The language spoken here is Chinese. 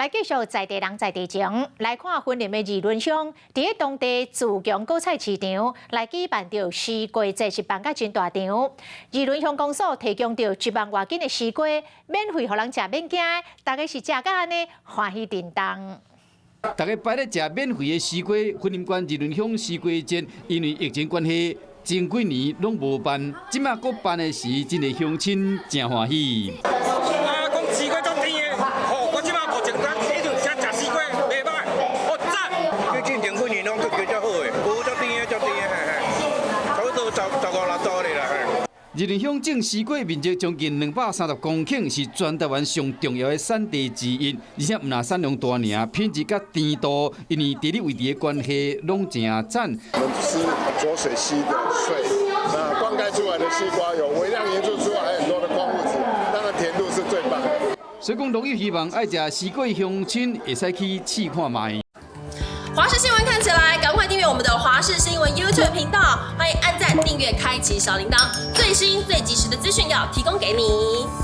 来继续在地人在地情，来看婚礼的议论箱。伫个当地自强果菜市场来举办着西瓜节，是办甲真大场。议论箱公所提供着1万外斤的西瓜，免费互人食免惊，大家是食甲安尼欢喜叮当。 大家摆咧食免费的西瓜，婚姻馆议论乡西瓜节，因为疫情关系，前几年拢无办，即马搁办的时，真个乡亲真欢喜。讲西瓜足甜的，吼，我即马无情单，一直想食西瓜，袂歹，好赞。最近前几年拢都比较好诶，无足甜的，足甜的，差不多15-16度咧啦。 议论乡种西瓜面积将近230公顷，是全台湾上重要的产地之一，而且唔那产量大尔，品质甲甜度，因为地理位置的关系，拢真赞。我们吃浊水溪的水，那灌溉出来的西瓜有微量元素之外，还有很多的矿物质，当然甜度是最棒的。所以讲，农友希望爱食西瓜的乡亲会使去试看卖。 华视新闻看起来，赶快订阅我们的华视新闻 YouTube 频道，欢迎按赞、订阅、开启小铃铛，最新最及时的资讯要提供给你。